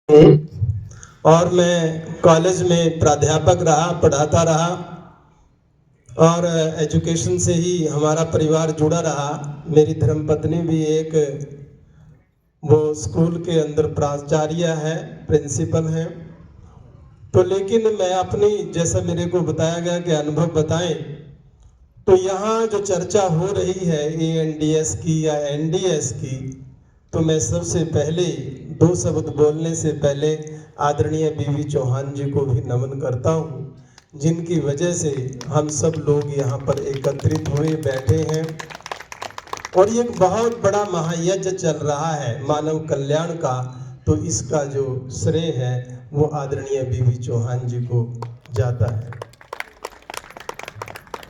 और मैं कॉलेज में प्राध्यापक रहा, पढ़ाता रहा और एजुकेशन से ही हमारा परिवार जुड़ा रहा। मेरी धर्मपत्नी भी एक वो स्कूल के अंदर प्राचार्य है, प्रिंसिपल हैं। तो लेकिन मैं अपनी, जैसा मेरे को बताया गया कि अनुभव बताएं, तो यहाँ जो चर्चा हो रही है ANDS की या NDS की, तो मैं सबसे पहले दो शब्द बोलने से पहले आदरणीय बीवी चौहान जी को भी नमन करता हूँ, जिनकी वजह से हम सब लोग यहाँ पर एकत्रित हुए बैठे हैं। और ये एक बहुत बड़ा महायज्ञ चल रहा है मानव कल्याण का, तो इसका जो श्रेय है वो आदरणीय बीवी चौहान जी को जाता है।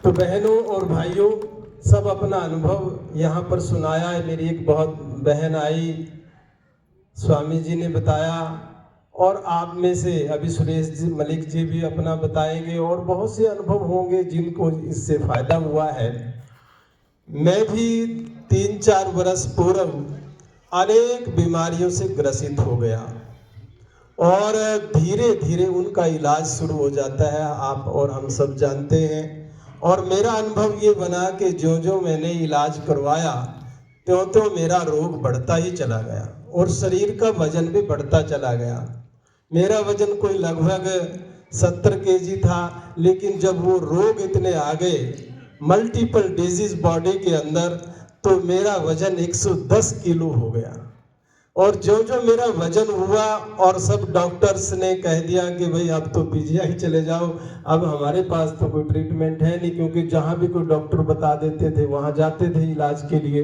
तो बहनों और भाइयों, सब अपना अनुभव यहाँ पर सुनाया है। मेरी एक बहुत बहन आई, स्वामी जी ने बताया, और आप में से अभी सुरेश जी मलिक जी भी अपना बताएंगे, और बहुत से अनुभव होंगे जिनको इससे फायदा हुआ है। मैं भी 3-4 वर्ष पूर्व अनेक बीमारियों से ग्रसित हो गया और धीरे धीरे उनका इलाज शुरू हो जाता है, आप और हम सब जानते हैं। और मेरा अनुभव ये बना कि जो जो मैंने इलाज करवाया त्यों त्यों मेरा रोग बढ़ता ही चला गया और शरीर का वजन भी बढ़ता चला गया। मेरा वजन कोई लगभग 70 kg था, लेकिन जब वो रोग इतने आ गए, मल्टीपल डिजीज बॉडी के अंदर, तो मेरा वजन 110 किलो हो गया। और जो जो मेरा वजन हुआ और सब डॉक्टर्स ने कह दिया कि भाई अब तो PGI चले जाओ, अब हमारे पास तो कोई ट्रीटमेंट है नहीं, क्योंकि जहाँ भी कोई डॉक्टर बता देते थे वहाँ जाते थे इलाज के लिए।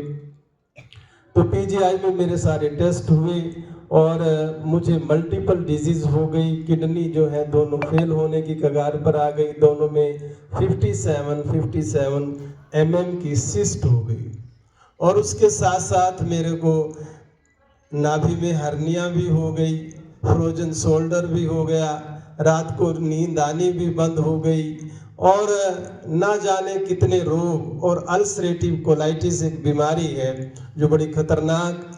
तो PGI में मेरे सारे टेस्ट हुए और मुझे मल्टीपल डिजीज हो गई। किडनी जो है दोनों फेल होने की कगार पर आ गई, दोनों में 57 mm की सिस्ट हो गई। और उसके साथ साथ मेरे को नाभि में हर्निया भी हो गई, फ्रोजन शोल्डर भी हो गया, रात को नींद आनी भी बंद हो गई, और ना जाने कितने रोग। और अल्सरेटिव कोलाइटिस एक बीमारी है जो बड़ी खतरनाक,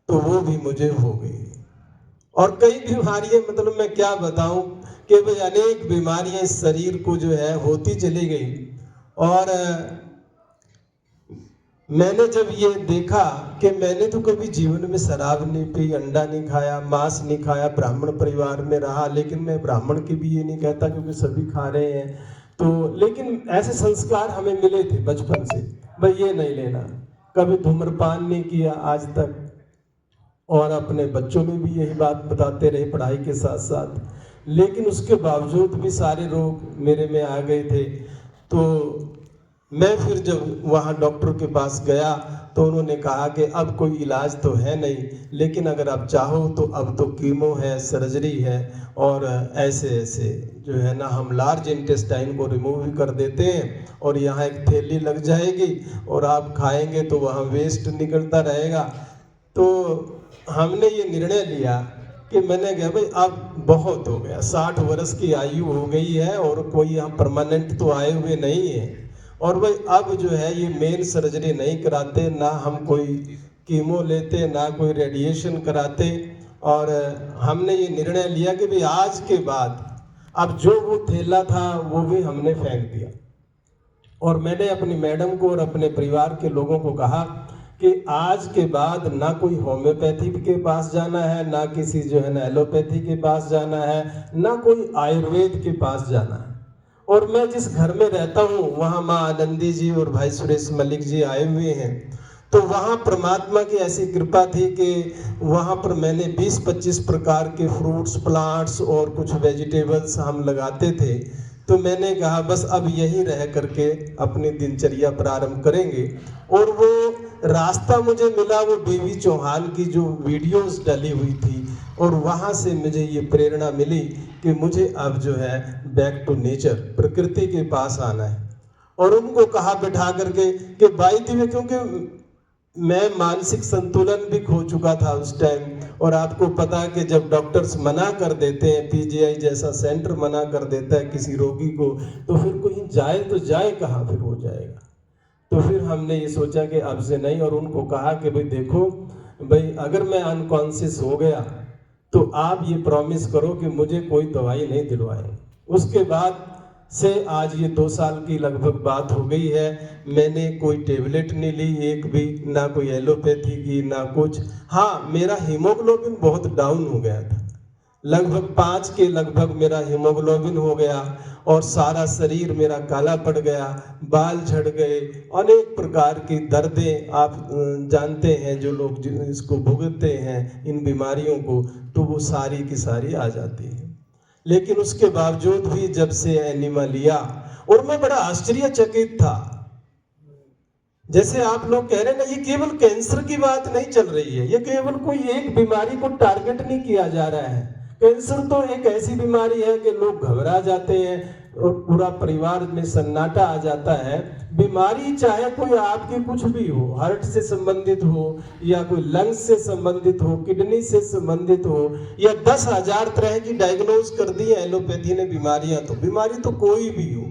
तो वो भी मुझे हो गई। और कई बीमारियां, मतलब मैं क्या बताऊं कि भाई अनेक बीमारियां इस शरीर को जो है होती चली गई। और मैंने जब ये देखा कि मैंने तो कभी जीवन में शराब नहीं पी, अंडा नहीं खाया, मांस नहीं खाया, ब्राह्मण परिवार में रहा, लेकिन मैं ब्राह्मण की भी ये नहीं कहता क्योंकि सभी खा रहे हैं, तो लेकिन ऐसे संस्कार हमें मिले थे बचपन से, भाई ये नहीं लेना। कभी धूम्रपान नहीं किया आज तक, और अपने बच्चों में भी यही बात बताते रहे पढ़ाई के साथ साथ, लेकिन उसके बावजूद भी सारे रोग मेरे में आ गए थे। तो मैं फिर जब वहाँ डॉक्टर के पास गया तो उन्होंने कहा कि अब कोई इलाज तो है नहीं, लेकिन अगर आप चाहो तो अब तो कीमो है, सर्जरी है, और ऐसे ऐसे जो है ना, हम लार्ज इंटेस्टाइन को रिमूव भी कर देते हैं, और यहाँ एक थैली लग जाएगी और आप खाएंगे तो वहाँ वेस्ट निकलता रहेगा। तो हमने ये निर्णय लिया कि मैंने कहा भाई अब बहुत हो गया, 60 वर्ष की आयु हो गई है और कोई यहाँ परमानेंट तो आए हुए नहीं है, और भाई अब जो है ये मेन सर्जरी नहीं कराते, ना हम कोई कीमो लेते, ना कोई रेडिएशन कराते। और हमने ये निर्णय लिया कि भाई आज के बाद अब जो वो थैला था वो भी हमने फेंक दिया। और मैंने अपनी मैडम को और अपने परिवार के लोगों को कहा कि आज के बाद ना कोई होम्योपैथी के पास जाना है, ना किसी जो है ना एलोपैथी के पास जाना है, ना कोई आयुर्वेद के पास जाना है। और मैं जिस घर में रहता हूँ वहाँ माँ आनंदी जी और भाई सुरेश मलिक जी आए हुए हैं, तो वहाँ परमात्मा की ऐसी कृपा थी कि वहाँ पर मैंने 20-25 प्रकार के फ्रूट्स, प्लांट्स और कुछ वेजिटेबल्स हम लगाते थे। तो मैंने कहा बस अब यही रह करके अपनी दिनचर्या प्रारंभ करेंगे। और वो रास्ता मुझे मिला वो बीवी चौहान की जो वीडियोस डली हुई थी, और वहाँ से मुझे ये प्रेरणा मिली कि मुझे अब जो है बैक टू नेचर, प्रकृति के पास आना है। और उनको कहा बैठा करके कि बाई दी में, क्योंकि मैं मानसिक संतुलन भी खो चुका था उस टाइम, और आपको पता है कि जब डॉक्टर्स मना कर देते हैं, PGI जैसा सेंटर मना कर देता है किसी रोगी को, तो फिर कोई जाए तो जाए कहाँ, फिर हो जाएगा। तो फिर हमने ये सोचा कि अब से नहीं, और उनको कहा कि भाई देखो भाई अगर मैं अनकॉन्शियस हो गया तो आप ये प्रॉमिस करो कि मुझे कोई दवाई नहीं दिलवाएंगे। उसके बाद से आज ये 2 साल की लगभग बात हो गई है, मैंने कोई टेबलेट नहीं ली, एक भी, ना कोई एलोपैथी की ना कुछ। हाँ, मेरा हीमोग्लोबिन बहुत डाउन हो गया था, लगभग 5 के लगभग मेरा हीमोग्लोबिन हो गया और सारा शरीर मेरा काला पड़ गया, बाल झड़ गए, अनेक प्रकार की दर्दें आप जानते हैं, जो लोग इसको भुगतते हैं इन बीमारियों को, तो वो सारी की सारी आ जाती है। लेकिन उसके बावजूद भी जब से एनिमा लिया, और मैं बड़ा आश्चर्यचकित था, जैसे आप लोग कह रहे हैं ना, ये केवल कैंसर की बात नहीं चल रही है, ये केवल कोई एक बीमारी को टारगेट नहीं किया जा रहा है। कैंसर तो एक ऐसी बीमारी है कि लोग घबरा जाते हैं और पूरा परिवार में सन्नाटा आ जाता है। बीमारी चाहे कोई आपकी कुछ भी हो, हार्ट से संबंधित हो या कोई लंग्स से संबंधित हो, किडनी से संबंधित हो, या 10,000 तरह की डायग्नोज कर दी है एलोपैथी ने बीमारियां, तो बीमारी तो कोई भी हो,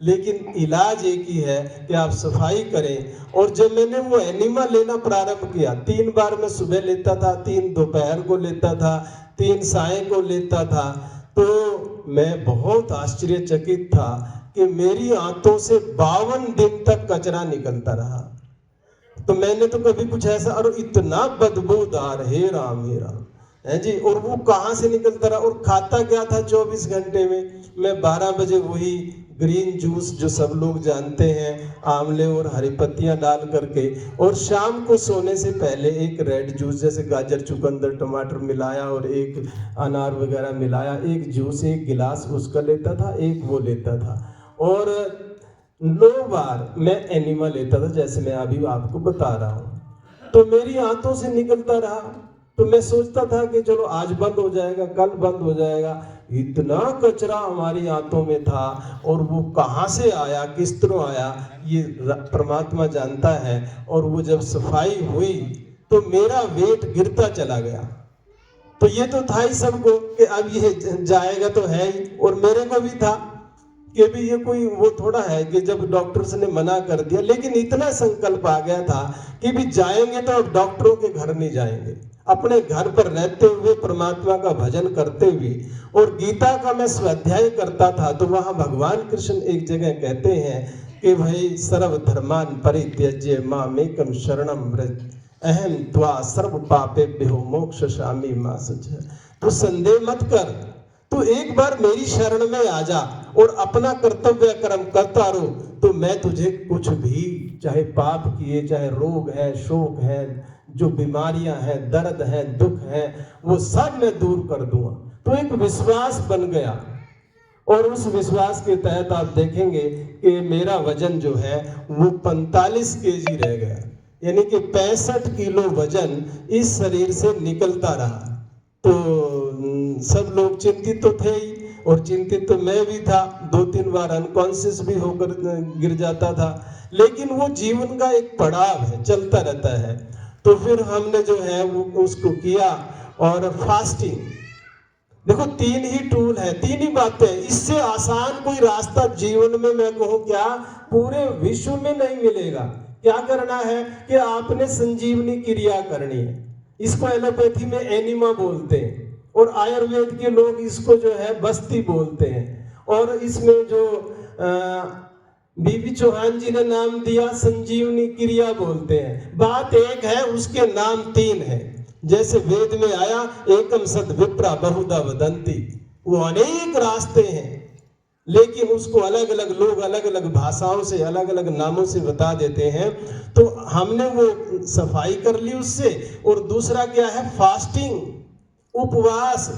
लेकिन इलाज एक ही है कि आप सफाई करें। और जब मैंने वो एनिमा लेना प्रारंभ किया, 3 बार मैं सुबह लेता था, 3 दोपहर को लेता था, 3 साय को लेता था, तो मैं बहुत आश्चर्यचकित था कि मेरी आंतों से 52 दिन तक कचरा निकलता रहा। तो मैंने तो कभी कुछ ऐसा, और इतना बदबूदार, हे राम है जी, और वो कहाँ से निकलता रहा। और खाता क्या था 24 घंटे में, मैं 12 बजे वही ग्रीन जूस जो सब लोग जानते हैं, आंवले और हरी पत्तियां डाल करके, और शाम को सोने से पहले एक रेड जूस, जैसे गाजर, चुकंदर, टमाटर मिलाया और एक अनार वगैरह मिलाया, एक जूस, एक गिलास उसका लेता था, एक वो लेता था। और 9 बार मैं एनिमा लेता था, जैसे मैं अभी आपको बता रहा हूँ। तो मेरी आंतों से निकलता रहा, तो मैं सोचता था कि चलो आज बंद हो जाएगा, कल बंद हो जाएगा। इतना कचरा हमारी आंतों में था, और वो कहाँ से आया, किस तरह आया, ये परमात्मा जानता है। और वो जब सफाई हुई तो मेरा वेट गिरता चला गया। तो ये तो था ही सबको कि अब ये जाएगा तो है ही, और मेरे को भी था कि भी ये कोई वो थोड़ा है कि जब डॉक्टर्स ने मना कर दिया, लेकिन इतना संकल्प आ गया था कि भी जाएंगे तो अब डॉक्टरों के घर नहीं जाएंगे, अपने घर पर रहते हुए परमात्मा का भजन करते हुए। और गीता का मैं स्वाध्याय करता था, तो वहां भगवान कृष्ण एक जगह कहते हैं कि भाई सर्व धर्मान परित्यज्य मामेकं शरणं व्रज अहम त्वा सर्व पापेभ्यो मोक्षयिष्यामि मा शुचः। तो संदेह मत कर, तो एक बार मेरी शरण में आ जा और अपना कर्तव्य कर्म करता रहो, तो मैं तुझे कुछ भी, चाहे पाप किए, चाहे रोग है, शोक है, जो बीमारियां हैं, दर्द है, दुख है, वो सब मैं दूर कर दूंगा। तो एक विश्वास बन गया, और उस विश्वास के तहत आप देखेंगे कि मेरा वजन जो है वो 45 केजी रह गया, यानी कि 65 किलो वजन इस शरीर से निकलता रहा। तो सब लोग चिंतित तो थे ही, और चिंतित तो मैं भी था, 2-3 बार अनकॉन्शियस भी होकर गिर जाता था, लेकिन वो जीवन का एक पड़ाव है, चलता रहता है। तो फिर हमने जो है वो उसको किया, और फास्टिंग, देखो 3 ही टूल है, 3 ही बातें, इससे आसान कोई रास्ता जीवन में मैं कहूँ क्या पूरे विश्व में नहीं मिलेगा। क्या करना है कि आपने संजीवनी क्रिया करनी है, इसको एलोपैथी में एनिमा बोलते हैं, और आयुर्वेद के लोग इसको जो है बस्ती बोलते हैं, और इसमें जो बीबी चौहान जी ने नाम दिया संजीवनी क्रिया बोलते हैं। बात एक है, उसके नाम 3 है। जैसे वेद में आया एकम सद विप्रा बहुधा वदंती, वो अनेक रास्ते हैं, लेकिन उसको अलग अलग लोग अलग अलग भाषाओं से, अलग अलग नामों से बता देते हैं। तो हमने वो सफाई कर ली उससे। और दूसरा क्या है, फास्टिंग, उपवास।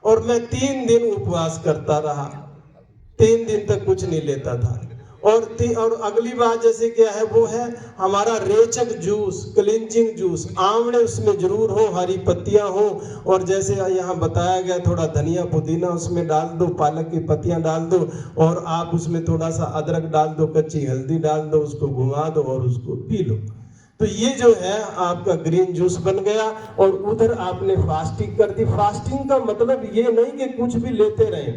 और मैं 3 दिन उपवास करता रहा, 3 दिन तक कुछ नहीं लेता था। और अगली बात जैसे क्या है, वो है हमारा रेचक जूस, क्लिंजिंग जूस, आंवले उसमें जरूर हो, हरी पत्तियां हो, और जैसे यहाँ बताया गया थोड़ा धनिया पुदीना उसमें डाल दो, पालक की पत्तियां डाल दो, और आप उसमें थोड़ा सा अदरक डाल दो, कच्ची हल्दी डाल दो, उसको घुमा दो और उसको पी लो। तो ये जो है आपका ग्रीन जूस बन गया। और उधर आपने फास्टिंग कर दी। फास्टिंग का मतलब ये नहीं कि कुछ भी लेते रहे,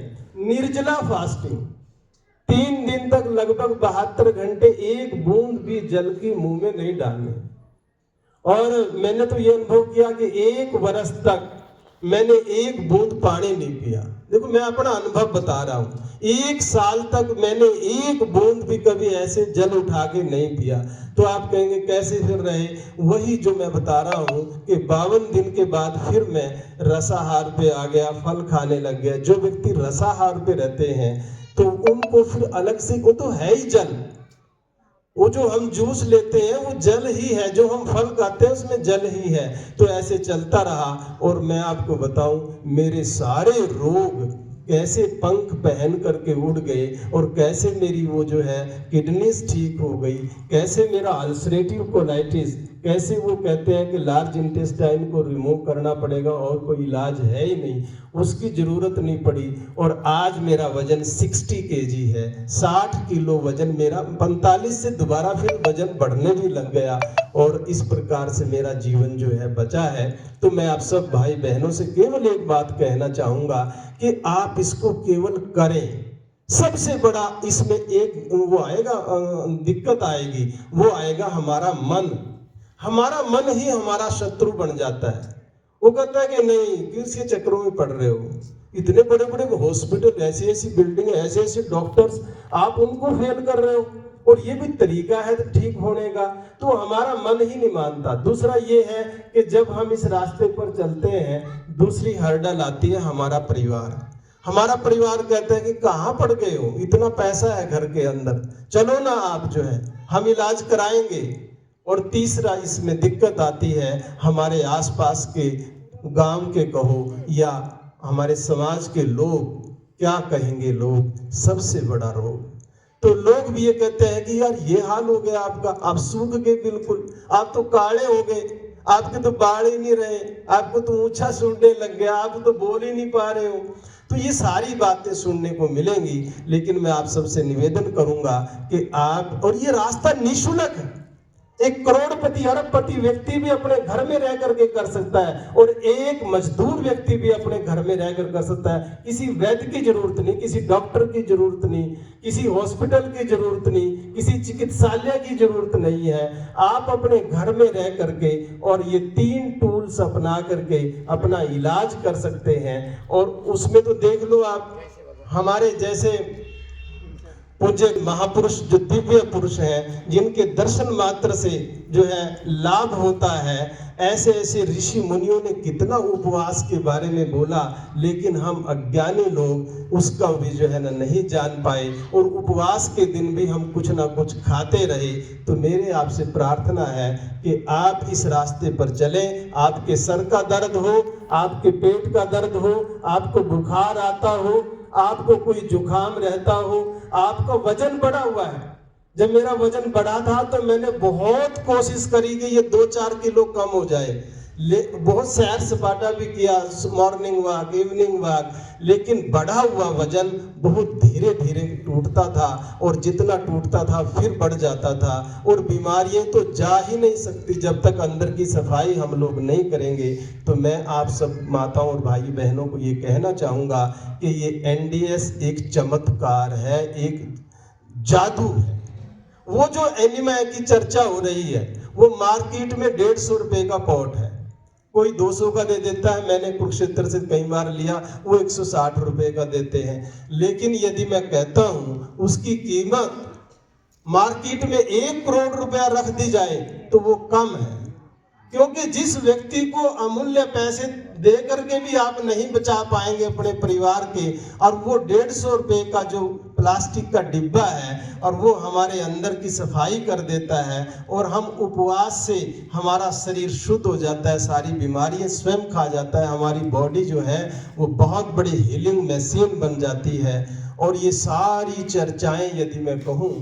निर्जला फास्टिंग, 3 दिन तक लगभग 72 घंटे एक बूंद भी जल की मुंह में नहीं डालने। और मैंने तो ये अनुभव किया कि 1 वर्ष तक मैंने एक बूंद पानी नहीं पिया। देखो मैं अपना अनुभव बता रहा हूँ, 1 साल तक मैंने एक बूंद भी कभी ऐसे जल उठा के नहीं पिया। तो आप कहेंगे कैसे फिर रहे? वही जो मैं बता रहा हूँ कि 52 दिन के बाद फिर मैं रसाहार पे आ गया, फल खाने लग गया। जो व्यक्ति रसाहार पे रहते हैं तो उनको फिर अलग से, वो तो है ही जल, वो जो हम जूस लेते हैं वो जल ही है, जो हम फल खाते हैं उसमें जल ही है। तो ऐसे चलता रहा और मैं आपको बताऊं मेरे सारे रोग कैसे पंख पहन करके उड़ गए, और कैसे मेरी वो जो है किडनीज ठीक हो गई, कैसे मेरा अल्सरेटिव कोलाइटिस, कैसे वो कहते हैं कि लार्ज इंटेस्टाइन को रिमूव करना पड़ेगा और कोई इलाज है ही नहीं, उसकी ज़रूरत नहीं पड़ी। और आज मेरा वजन 60 kg है, 60 किलो वजन मेरा, 45 से दोबारा फिर वजन बढ़ने भी लग गया, और इस प्रकार से मेरा जीवन जो है बचा है। तो मैं आप सब भाई बहनों से केवल एक बात कहना चाहूँगा कि आप इसको केवल करें। सबसे बड़ा इसमें एक वो आएगा, दिक्कत आएगी, वो आएगा हमारा मन। हमारा मन ही हमारा शत्रु बन जाता है। वो कहता है कि नहीं, किसके चक्रों में पड़ रहे हो, इतने बड़े बड़े हॉस्पिटल, ऐसी ऐसी बिल्डिंग, ऐसे ऐसे डॉक्टर्स, आप उनको फेल कर रहे हो, और ये भी तरीका है ठीक होने का। तो हमारा मन ही नहीं मानता। दूसरा ये है कि जब हम इस रास्ते पर चलते हैं, दूसरी हर्डल आती है हमारा परिवार। हमारा परिवार कहता है कि कहाँ पड़ गए हो, इतना पैसा है घर के अंदर, चलो ना आप जो है हम इलाज कराएंगे। और तीसरा इसमें दिक्कत आती है हमारे आसपास के गांव के कहो या हमारे समाज के लोग, क्या कहेंगे लोग, सबसे बड़ा रोग। तो लोग भी ये कहते हैं कि यार ये हाल हो गया आपका, आप सूख गए बिल्कुल, आप तो काले हो गए, आपके तो बाल ही नहीं रहे, आपको तो ऊंचा सूंढने लग गया, आप तो बोल ही नहीं पा रहे हो। तो ये सारी बातें सुनने को मिलेंगी, लेकिन मैं आप सबसे निवेदन करूंगा कि आप, और ये रास्ता निःशुल्क है, एक करोड़पति अरबपति व्यक्ति भी अपने घर में रह करके कर सकता है, और एक मजदूर व्यक्ति भी अपने घर में रह कर सकता है। किसी वैद्य की जरूरत नहीं, किसी डॉक्टर की जरूरत नहीं, किसी हॉस्पिटल की जरूरत नहीं, किसी चिकित्सालय की जरूरत नहीं है। आप अपने घर में रह करके और ये 3 टूल्स अपना करके अपना इलाज कर सकते हैं। और उसमें तो देख लो आप, हमारे जैसे पूज्य महापुरुष जो दिव्य पुरुष हैं, जिनके दर्शन मात्र से जो है लाभ होता है, ऐसे ऐसे ऋषि मुनियों ने कितना उपवास के बारे में बोला, लेकिन हम अज्ञानी लोग उसका भी जो है ना नहीं जान पाए, और उपवास के दिन भी हम कुछ ना कुछ खाते रहे। तो मेरे आपसे प्रार्थना है कि आप इस रास्ते पर चलें। आपके सर का दर्द हो, आपके पेट का दर्द हो, आपको बुखार आता हो, आपको कोई जुकाम रहता हो, आपका वजन बढ़ा हुआ है। जब मेरा वजन बढ़ा था तो मैंने बहुत कोशिश करी कि ये 2-4 किलो कम हो जाए, बहुत सैर सपाटा भी किया, मॉर्निंग वॉक, इवनिंग वॉक, लेकिन बढ़ा हुआ वजन बहुत धीरे धीरे टूटता था, और जितना टूटता था फिर बढ़ जाता था। और बीमारियां तो जा ही नहीं सकती जब तक अंदर की सफाई हम लोग नहीं करेंगे। तो मैं आप सब माताओं और भाई बहनों को ये कहना चाहूँगा कि ये NDS एक चमत्कार है, एक जादू है। वो जो एनीमा की चर्चा हो रही है, वो मार्केट में 150 रुपए का पॉट है, कोई 200 का दे देता है। मैंने कुरुक्षेत्र से कई बार लिया, वो 160 रुपए का देते हैं। लेकिन यदि मैं कहता हूं उसकी कीमत मार्केट में 1 करोड़ रुपया रख दी जाए तो वो कम है, क्योंकि जिस व्यक्ति को अमूल्य पैसे दे करके भी आप नहीं बचा पाएंगे अपने परिवार के, और वो 150 रुपए का जो प्लास्टिक का डिब्बा है, और वो हमारे अंदर की सफाई कर देता है, और हम उपवास से हमारा शरीर शुद्ध हो जाता है, सारी बीमारियां स्वयं खा जाता है, हमारी बॉडी जो है वो बहुत बड़ी हीलिंग मशीन बन जाती है। और ये सारी चर्चाएं यदि मैं कहूँ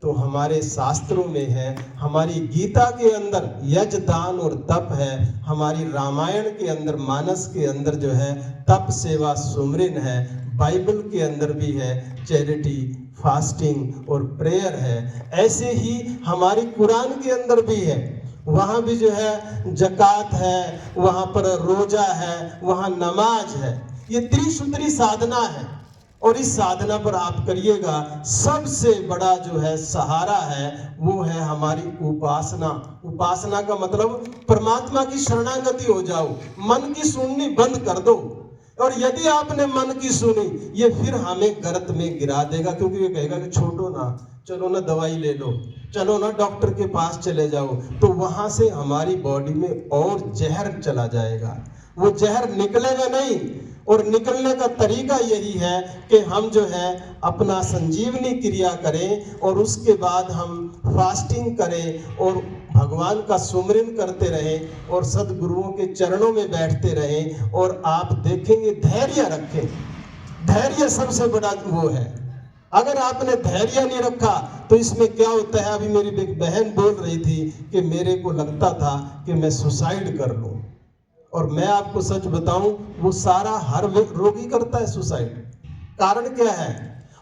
तो हमारे शास्त्रों में है, हमारी गीता के अंदर यज्ञ दान और तप है, हमारी रामायण के अंदर मानस के अंदर जो है तप सेवा सुमरन है, बाइबल के अंदर भी है चैरिटी, फास्टिंग और प्रेयर है। ऐसे ही हमारी कुरान के अंदर भी है, वहाँ भी जो है जकात है, वहाँ पर रोजा है, वहाँ नमाज है। ये त्रिसूत्री साधना है। और इस साधना पर आप करिएगा। सबसे बड़ा जो है सहारा है वो है हमारी उपासना। उपासना का मतलब परमात्मा की शरणागति हो जाओ, मन की सुननी बंद कर दो। और यदि आपने मन की सुनी, ये फिर हमें गर्त में गिरा देगा, क्योंकि ये कहेगा कि छोड़ो ना, चलो ना दवाई ले लो, चलो ना डॉक्टर के पास चले जाओ। तो वहां से हमारी बॉडी में और जहर चला जाएगा, वो जहर निकलेगा नहीं। और निकलने का तरीका यही है कि हम जो है अपना संजीवनी क्रिया करें और उसके बाद हम फास्टिंग करें और भगवान का सुमिरन करते रहें और सद्गुरुओं के चरणों में बैठते रहें। और आप देखेंगे, धैर्य रखें। धैर्य सबसे बड़ा वो है। अगर आपने धैर्य नहीं रखा तो इसमें क्या होता है, अभी मेरी एक बहन बोल रही थी कि मेरे को लगता था कि मैं सुसाइड कर लूं। और मैं आपको सच बताऊं, वो सारा हर रोगी करता है सुसाइड। कारण क्या है?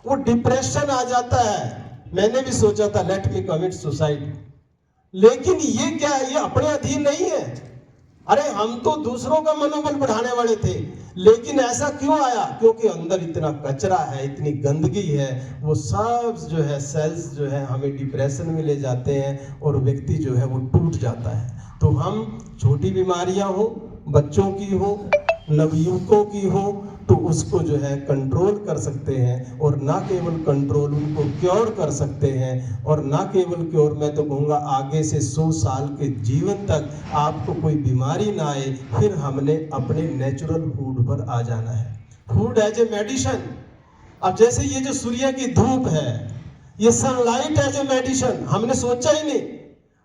वो डिप्रेशन आ जाता है। मैंने भी सोचा था लेट मी कमिट सुसाइड, लेकिन ये क्या है, ये अपने अधीन नहीं है। अरे हम तो दूसरों का मनोबल बढ़ाने वाले थे, लेकिन ऐसा क्यों आया? क्योंकि अंदर इतना कचरा है, इतनी गंदगी है, वो सब जो है सेल्स जो है हमें डिप्रेशन में ले जाते हैं और व्यक्ति जो है वो टूट जाता है। तो हम छोटी बीमारियां हो, बच्चों की हो, नवयुवकों की हो, तो उसको जो है कंट्रोल कर सकते हैं। और ना केवल कंट्रोल, उनको क्योर कर सकते हैं। और ना केवल क्योर, मैं तो कहूँगा आगे से 100 साल के जीवन तक आपको कोई बीमारी ना आए। फिर हमने अपने नेचुरल फूड पर आ जाना है, फूड एज ए मेडिसिन। अब जैसे ये जो सूर्य की धूप है, ये सनलाइट एज ए मेडिसिन, हमने सोचा ही नहीं।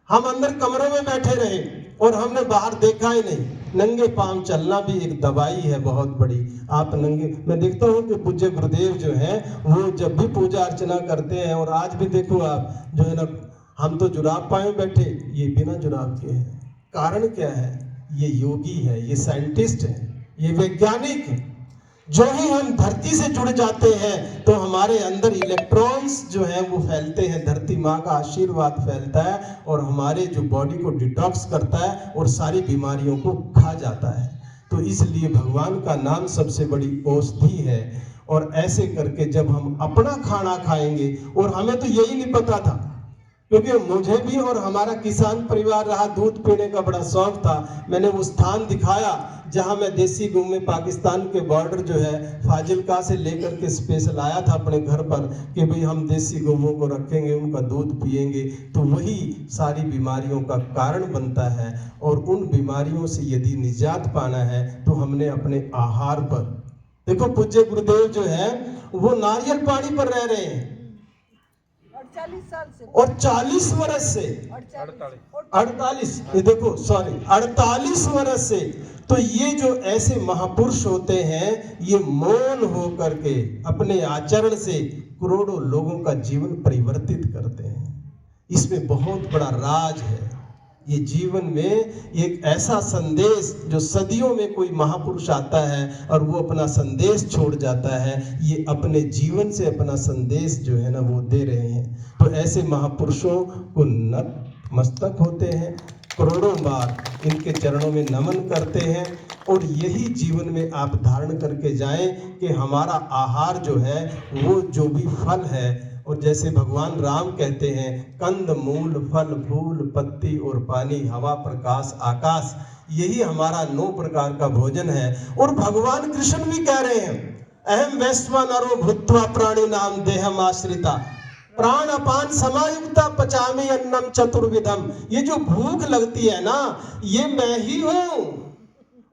हम अंदर कमरों में बैठे रहे और हमने बाहर देखा ही नहीं। नंगे पांव चलना भी एक दवाई है बहुत बड़ी। आप नंगे, मैं देखता हूँ कि पूज्य गुरुदेव जो हैं वो जब भी पूजा अर्चना करते हैं, और आज भी देखो आप जो है ना, हम तो जुराब पाए बैठे, ये बिना जुराब के हैं। कारण क्या है? ये योगी है, ये साइंटिस्ट है, ये वैज्ञानिक है। जो ही हम धरती से जुड़ जाते हैं तो हमारे अंदर इलेक्ट्रॉन्स जो हैं वो फैलते हैं, धरती माँ का आशीर्वाद फैलता है और हमारे जो बॉडी को डिटॉक्स करता है और सारी बीमारियों को खा जाता है। तो इसलिए भगवान का नाम सबसे बड़ी औषधि है। और ऐसे करके जब हम अपना खाना खाएंगे, और हमें तो यही नहीं पता था, क्योंकि मुझे भी और हमारा किसान परिवार रहा, दूध पीने का बड़ा शौक था। मैंने वो स्थान दिखाया जहां मैं देसी गऊ में पाकिस्तान के बॉर्डर जो है फाजिलका से लेकर के स्पेशल आया था अपने घर पर कि भाई हम देसी गऊओं को रखेंगे, उनका दूध पिएंगे, तो वही सारी बीमारियों का कारण बनता है। और उन बीमारियों से यदि निजात पाना है तो हमने अपने आहार पर, देखो पूज्य गुरुदेव जो है वो नारियल पानी पर रह रहे हैं 40 साल से, और 40 वर्ष से 48, ये देखो सॉरी 48 वर्ष से। तो ये जो ऐसे महापुरुष होते हैं, ये मौन होकर के अपने आचरण से करोड़ों लोगों का जीवन परिवर्तित करते हैं। इसमें बहुत बड़ा राज है। ये जीवन में एक ऐसा संदेश, जो सदियों में कोई महापुरुष आता है और वो अपना संदेश छोड़ जाता है, ये अपने जीवन से अपना संदेश जो है ना वो दे रहे हैं। तो ऐसे महापुरुषों को नतमस्तक होते हैं, करोड़ों बार इनके चरणों में नमन करते हैं। और यही जीवन में आप धारण करके जाएं कि हमारा आहार जो है वो जो भी फल है, और जैसे भगवान राम कहते हैं, कंद मूल फल फूल पत्ती और पानी, हवा प्रकाश आकाश, यही हमारा 9 प्रकार का भोजन है। और भगवान कृष्ण भी कह रहे हैं, अहम वैश्वा नरो भूत्वा प्राणी नाम देहम आश्रिता प्राण अपान समायुक्ता पचामी अन्नम चतुर्विधम। ये जो भूख लगती है ना, ये मैं ही हूँ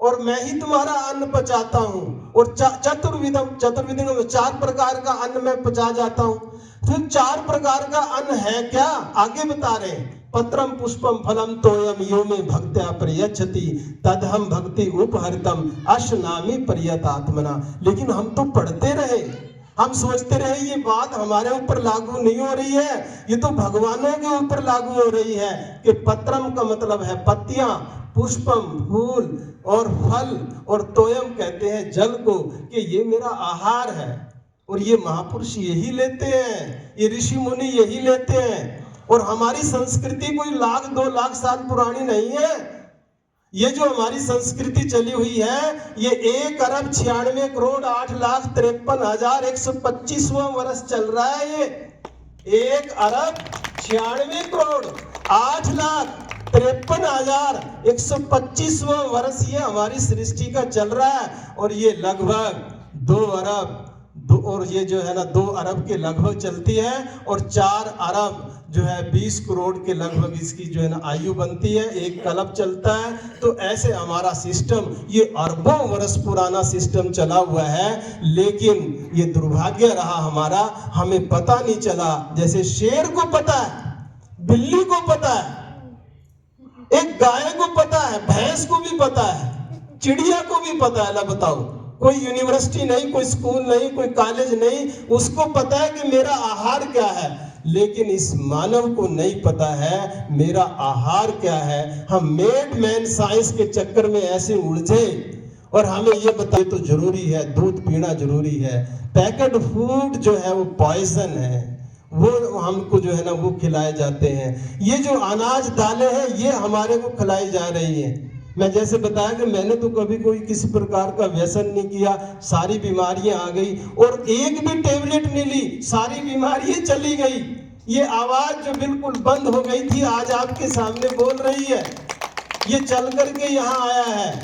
और मैं ही तुम्हारा अन्न पचाता हूँ। और चतुर्विधम, चतुर्विधम में 4 प्रकार का अन्न मैं पचा जाता हूँ। फिर 4 प्रकार का अन्न है क्या, आगे बता रहे हैं, पत्रम पुष्पम फलम तोयम यो में भक्त्या प्रयच्छति तदहम भक्ति उपहरितम अशनामी प्रयतात्मना। लेकिन हम तो पढ़ते रहे, हम सोचते रहे ये बात हमारे ऊपर लागू नहीं हो रही है, ये तो भगवानों के ऊपर लागू हो रही है। कि पत्रम का मतलब है पत्तियां, पुष्पम फूल और फल, और तोयम कहते हैं जल को, कि ये मेरा आहार है। और ये महापुरुष यही लेते हैं, ये ऋषि मुनि यही लेते हैं। और हमारी संस्कृति कोई 1,00,000 2 लाख साल पुरानी नहीं है। ये जो हमारी संस्कृति चली हुई है, ये 1,96,53,125वां वर्ष चल रहा है। ये 1,96,96,53,125वां वर्ष ये हमारी सृष्टि का चल रहा है। और ये लगभग 2 अरब और ये जो है ना 2 अरब के लगभग चलती है, और 4 अरब जो है 20 करोड़ के लगभग इसकी जो है ना आयु बनती है, एक कल्प चलता है। तो ऐसे हमारा सिस्टम ये अरबों वर्ष पुराना सिस्टम चला हुआ है, लेकिन ये दुर्भाग्य रहा हमारा, हमें पता नहीं चला। जैसे शेर को पता है, बिल्ली को पता है, एक गाय को पता है, भैंस को भी पता है, चिड़िया को भी पता है। ला बताओ, कोई यूनिवर्सिटी नहीं, कोई स्कूल नहीं, कोई कॉलेज नहीं, उसको पता है कि मेरा आहार क्या है। लेकिन इस मानव को नहीं पता है मेरा आहार क्या है। हम मेड मैन साइंस के चक्कर में ऐसे उलझे, और हमें ये बताए तो जरूरी है, दूध पीना जरूरी है। पैकेट फूड जो है वो पॉइजन है, वो हमको जो है ना वो खिलाए जाते हैं। ये जो अनाज दालें हैं ये हमारे को खिलाई जा रही हैं। मैं जैसे बताया कि मैंने तो कभी कोई किसी प्रकार का व्यसन नहीं किया, सारी बीमारियां आ गई, और एक भी टेबलेट नहीं ली, सारी बीमारियां चली गई। ये आवाज जो बिल्कुल बंद हो गई थी आज आपके सामने बोल रही है, ये चल करके यहाँ आया है।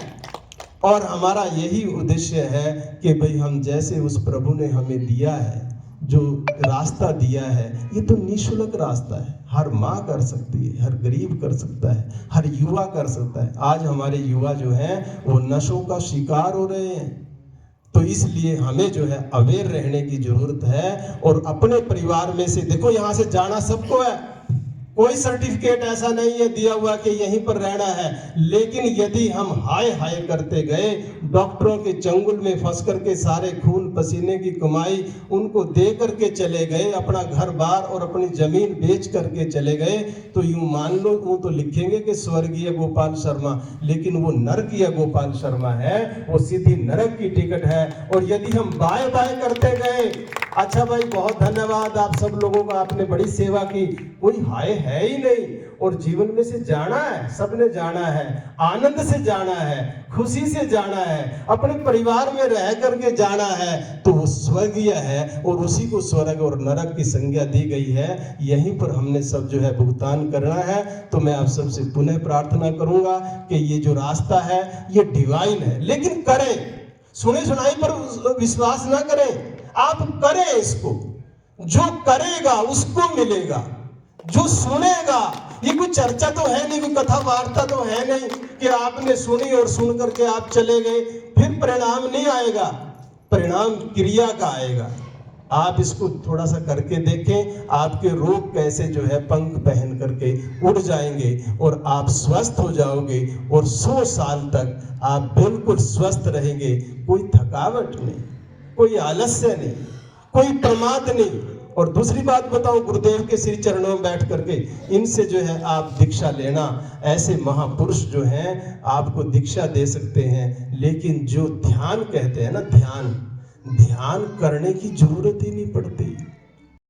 और हमारा यही उद्देश्य है कि भाई हम जैसे उस प्रभु ने हमें दिया है, जो रास्ता दिया है, ये तो निःशुल्क रास्ता है। हर माँ कर सकती है, हर गरीब कर सकता है, हर युवा कर सकता है। आज हमारे युवा जो हैं वो नशों का शिकार हो रहे हैं, तो इसलिए हमें जो है अवेयर रहने की जरूरत है। और अपने परिवार में से देखो, यहाँ से जाना सबको है, कोई सर्टिफिकेट ऐसा नहीं है दिया हुआ कि यहीं पर रहना है। लेकिन यदि हम हाय हाय करते गए, डॉक्टरों के चंगुल में फंस करके सारे खून पसीने की कमाई उनको दे करके चले गए, अपना घर बार और अपनी जमीन बेच करके चले गए, तो यूं मान लो वो तो लिखेंगे कि स्वर्गीय गोपाल शर्मा, लेकिन वो नरकीय गोपाल शर्मा है, वो सीधी नरक की टिकट है। और यदि हम बाय बाय करते गए, अच्छा भाई बहुत धन्यवाद आप सब लोगों का, आपने बड़ी सेवा की, कोई हाय है ही नहीं। और जीवन में से जाना है, सबने जाना है, आनंद से जाना है, खुशी से जाना है, अपने परिवार में रह करके जाना है, तो वो स्वर्गीय है और उसी को स्वर्ग और नरक की संज्ञा दी गई है। यहीं पर हमने सब जो है भुगतान करना है। तो मैं आप सबसे पुनः प्रार्थना करूंगा कि ये जो रास्ता है ये डिवाइन है, लेकिन करें, सुने सुनाई पर विश्वास ना करें, आप करें इसको। जो करेगा उसको मिलेगा, जो सुनेगा, ये कोई चर्चा तो है नहीं, कोई कथा वार्ता तो है नहीं कि आपने सुनी और सुन करके आप चले गए, फिर परिणाम नहीं आएगा, परिणाम क्रिया का आएगा। आप इसको थोड़ा सा करके देखें, आपके रोग कैसे जो है पंख पहन करके उड़ जाएंगे और आप स्वस्थ हो जाओगे, और 100 साल तक आप बिल्कुल स्वस्थ रहेंगे। कोई थकावट नहीं, कोई आलस्य नहीं, कोई प्रमाद नहीं। और दूसरी बात बताओ, गुरुदेव के श्री चरणों में बैठ करके इनसे जो है आप दीक्षा लेना। ऐसे महापुरुष जो हैं आपको दीक्षा दे सकते हैं, लेकिन जो ध्यान कहते हैं ना, ध्यान करने की जरूरत ही नहीं पड़ती।